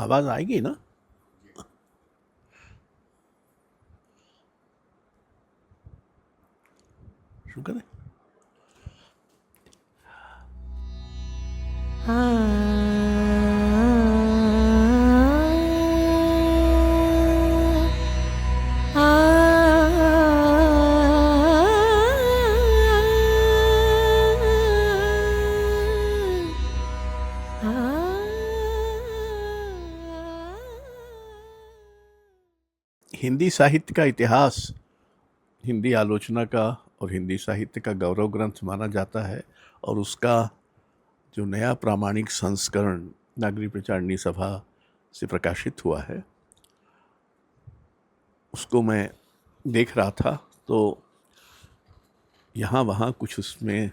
आवाज आएगी ना? शुक्र है। हिंदी साहित्य का इतिहास हिंदी आलोचना का और हिंदी साहित्य का गौरव ग्रंथ माना जाता है, और उसका जो नया प्रामाणिक संस्करण नागरिक प्रचारणी सभा से प्रकाशित हुआ है, उसको मैं देख रहा था तो यहाँ वहाँ कुछ उसमें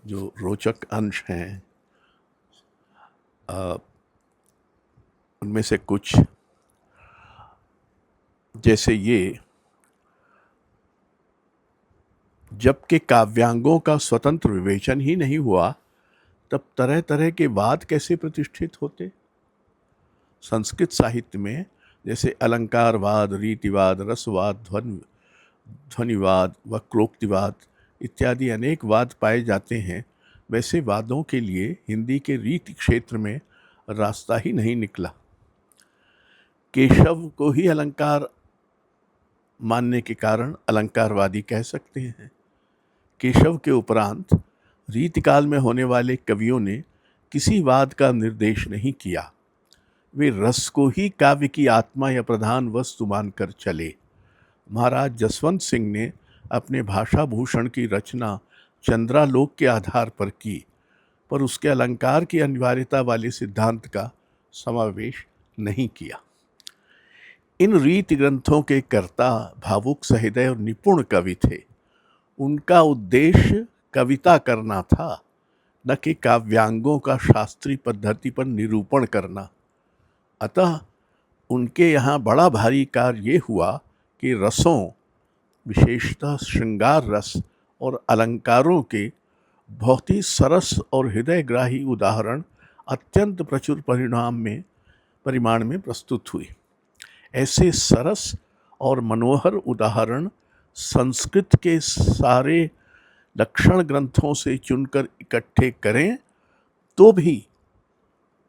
जो रोचक अंश हैं, उनमें से कुछ जैसे ये, जबकि काव्यांगों का स्वतंत्र विवेचन ही नहीं हुआ, तब तरह तरह के वाद कैसे प्रतिष्ठित होते। संस्कृत साहित्य में जैसे अलंकारवाद, रीतिवाद, रसवाद, ध्वनिवाद, वक्रोक्तिवाद इत्यादि अनेक वाद पाए जाते हैं, वैसे वादों के लिए हिंदी के रीति क्षेत्र में रास्ता ही नहीं निकला। केशव को ही अलंकार मानने के कारण अलंकारवादी कह सकते हैं। केशव के उपरांत रीतिकाल में होने वाले कवियों ने किसी वाद का निर्देश नहीं किया। वे रस को ही काव्य की आत्मा या प्रधान वस्तु मानकर चले। महाराज जसवंत सिंह ने अपने भाषा भूषण की रचना चंद्रालोक के आधार पर की, पर उसके अलंकार की अनिवार्यता वाले सिद्धांत का समावेश नहीं किया। इन रीति ग्रंथों के कर्ता भावुक, सहृदय और निपुण कवि थे। उनका उद्देश्य कविता करना था, न कि काव्यांगों का शास्त्रीय पद्धति पर निरूपण करना। अतः उनके यहाँ बड़ा भारी कार्य ये हुआ कि रसों, विशेषतः श्रृंगार रस और अलंकारों के बहुत ही सरस और हृदयग्राही उदाहरण अत्यंत प्रचुर परिमाण में प्रस्तुत हुए। ऐसे सरस और मनोहर उदाहरण संस्कृत के सारे लक्षण ग्रंथों से चुनकर इकट्ठे करें तो भी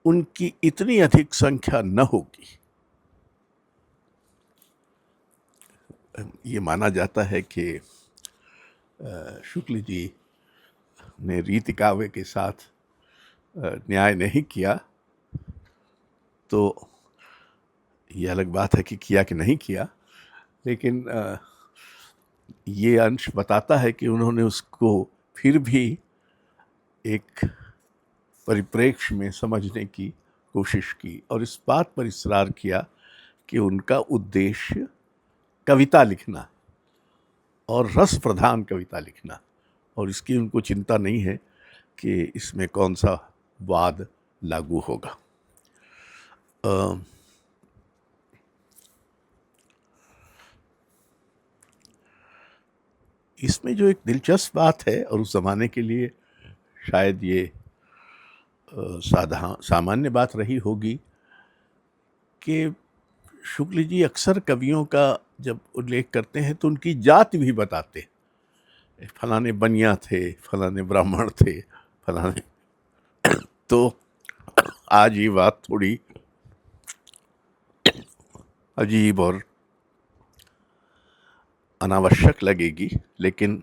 उनकी इतनी अधिक संख्या न होगी। ये माना जाता है कि शुक्ल जी ने रीति काव्य के साथ न्याय नहीं किया, तो ये अलग बात है कि किया कि नहीं किया, लेकिन ये अंश बताता है कि उन्होंने उसको फिर भी एक परिप्रेक्ष्य में समझने की कोशिश की और इस बात पर इसरार किया कि उनका उद्देश्य कविता लिखना और रस प्रधान कविता लिखना, और इसकी उनको चिंता नहीं है कि इसमें कौन सा वाद लागू होगा। इसमें जो एक दिलचस्प बात है, और उस ज़माने के लिए शायद ये सामान्य बात रही होगी, कि शुक्ल जी अक्सर कवियों का जब उल्लेख करते हैं तो उनकी जाति भी बताते, फलाने बनिया थे, फलाने ब्राह्मण थे, फलाने तो आज ये बात थोड़ी अजीब और अनावश्यक लगेगी, लेकिन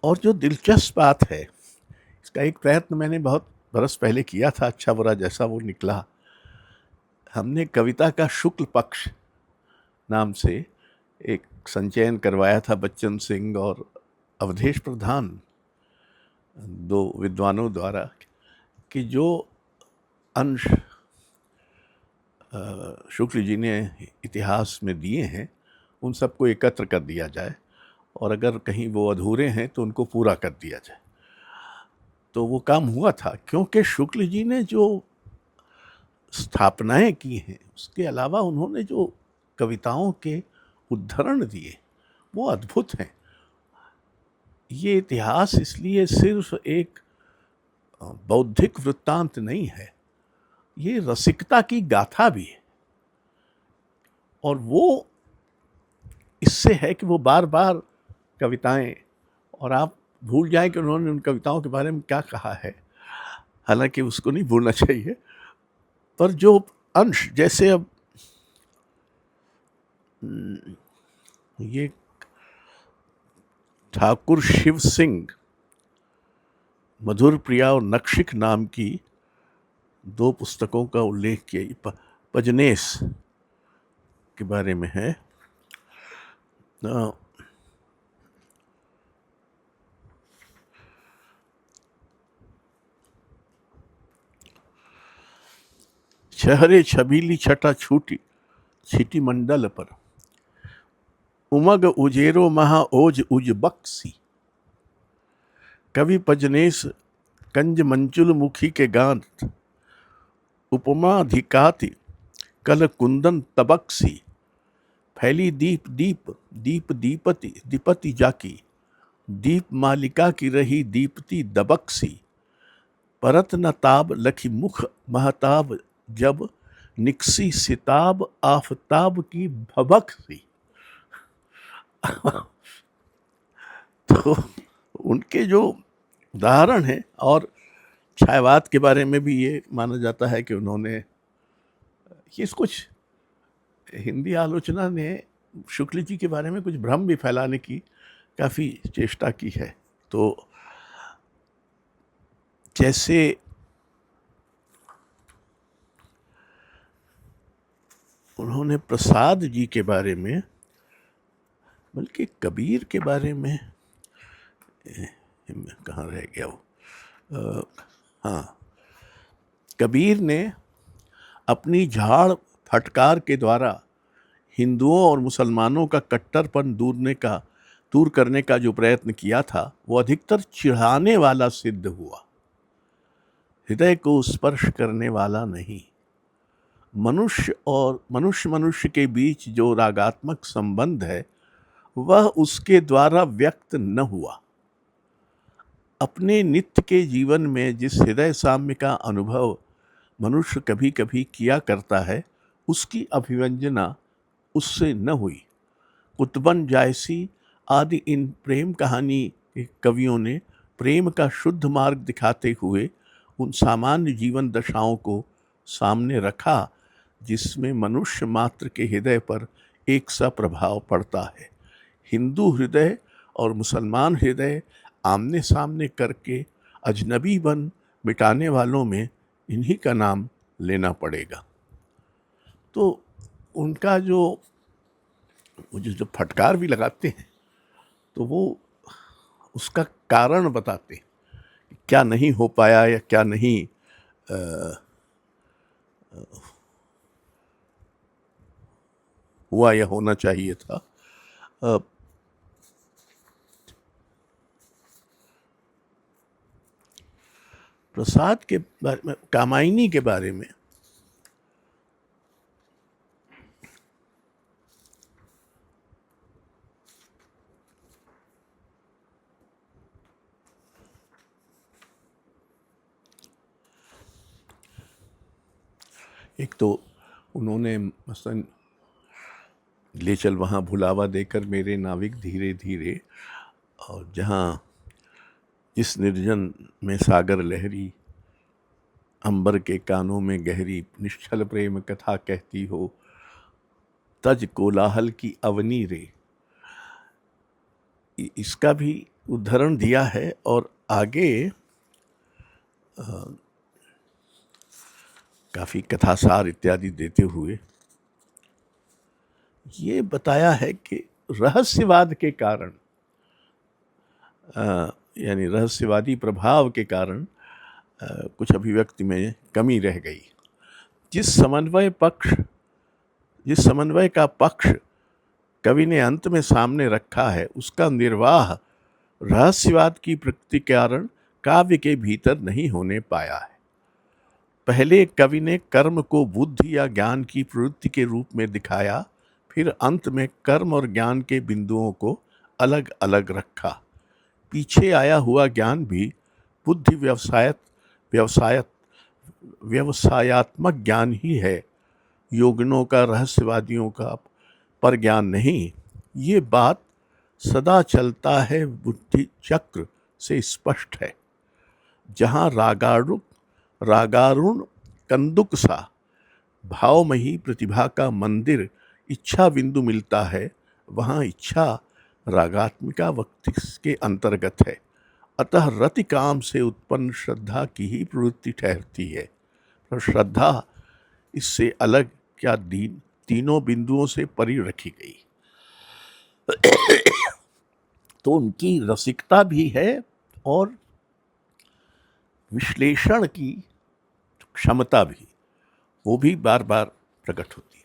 और जो दिलचस्प बात है, इसका एक प्रयत्न मैंने बहुत बरस पहले किया था, अच्छा बुरा जैसा वो निकला। हमने कविता का शुक्ल पक्ष नाम से एक संचयन करवाया था बच्चन सिंह और अवधेश प्रधान, दो विद्वानों द्वारा, कि जो अंश शुक्ल जी ने इतिहास में दिए हैं उन सबको एकत्र कर दिया जाए, और अगर कहीं वो अधूरे हैं तो उनको पूरा कर दिया जाए। तो वो काम हुआ था, क्योंकि शुक्ल जी ने जो स्थापनाएं की हैं, उसके अलावा उन्होंने जो कविताओं के उद्धरण दिए वो अद्भुत हैं। ये इतिहास इसलिए सिर्फ एक बौद्धिक वृत्तांत नहीं है, ये रसिकता की गाथा भी है। और वो इससे है कि वो बार बार कविताएं, और आप भूल जाएं कि उन्होंने उन कविताओं के बारे में क्या कहा है, हालांकि उसको नहीं भूलना चाहिए। पर जो अंश, जैसे अब ये ठाकुर शिव सिंह मधुर प्रिया और नक्शिक नाम की 2 पुस्तकों का उल्लेख किया, पजनेस के बारे में है। शहरे छबीली छटा छूटी छिटी मंडल पर, उमग उजेरो महा ओज उज बक्सी। कवि पजनेस कंज मंचुल मुखी के गांत, उपमा धिकाति कल कुंदन तबक्सी। फैली दीप दीप दीप दीपति दीपति जाकी, दीप मालिका की रही दीपति दबक्सी। परत न ताब लखी मुख महताब, जब निकसी सिताब आफताब की भबक सी। तो उनके जो उदाहरण हैं, और छायावाद के बारे में भी ये माना जाता है कि उन्होंने ये कुछ हिंदी आलोचना ने शुक्ल जी के बारे में कुछ भ्रम भी फैलाने की काफ़ी चेष्टा की है। तो जैसे उन्होंने प्रसाद जी के बारे में, बल्कि कबीर के बारे में, कहाँ रह गया वो, हाँ, कबीर ने अपनी झाड़ फटकार के द्वारा हिंदुओं और मुसलमानों का कट्टरपन दूर करने का जो प्रयत्न किया था, वो अधिकतर चिढ़ाने वाला सिद्ध हुआ, हृदय को स्पर्श करने वाला नहीं। मनुष्य और मनुष्य के बीच जो रागात्मक संबंध है, वह उसके द्वारा व्यक्त न हुआ। अपने नित्य के जीवन में जिस हृदय साम्य का अनुभव मनुष्य कभी कभी किया करता है, उसकी अभिव्यंजना उससे न हुई। कुतुबन जायसी आदि इन प्रेम कहानी के कवियों ने प्रेम का शुद्ध मार्ग दिखाते हुए उन सामान्य जीवन दशाओं को सामने रखा, जिसमें मनुष्य मात्र के हृदय पर एक सा प्रभाव पड़ता है। हिंदू हृदय और मुसलमान हृदय आमने सामने करके अजनबी बन मिटाने वालों में इन्हीं का नाम लेना पड़ेगा। तो उनका जो फटकार भी लगाते हैं, तो वो उसका कारण बताते हैं, क्या नहीं हो पाया या क्या नहीं हुआ या होना चाहिए था। प्रसाद के बारे में, कामायनी के बारे में, एक तो उन्होंने मसलन ले चल वहाँ भुलावा देकर मेरे नाविक धीरे धीरे, और जहाँ इस निर्जन में सागर लहरी, अंबर के कानों में गहरी, निश्चल प्रेम कथा कहती हो, तज कोलाहल की अवनी रे, इसका भी उदाहरण दिया है। और आगे काफ़ी कथासार इत्यादि देते हुए ये बताया है कि रहस्यवाद के कारण, यानी रहस्यवादी प्रभाव के कारण कुछ अभिव्यक्ति में कमी रह गई। जिस समन्वय का पक्ष कवि ने अंत में सामने रखा है, उसका निर्वाह रहस्यवाद की प्रकृति के कारण काव्य के भीतर नहीं होने पाया है। पहले कवि ने कर्म को बुद्धि या ज्ञान की प्रवृत्ति के रूप में दिखाया, फिर अंत में कर्म और ज्ञान के बिंदुओं को अलग अलग रखा। पीछे आया हुआ ज्ञान भी बुद्धि व्यवसायात्मक ज्ञान ही है, योगिनों का, रहस्यवादियों का पर ज्ञान नहीं। ये बात सदा चलता है बुद्धि चक्र से स्पष्ट है। जहाँ रागारुण कंदुक सा भावमयी प्रतिभा का मंदिर इच्छा बिंदु मिलता है, वहाँ इच्छा रागात्मिका वक्ति के अंतर्गत है। अतः रति काम से उत्पन्न श्रद्धा की ही प्रवृत्ति ठहरती है। तो श्रद्धा इससे अलग क्या तीनों बिंदुओं से परी रखी गई। तो उनकी रसिकता भी है और विश्लेषण की क्षमता भी, वो भी बार बार प्रकट होती है।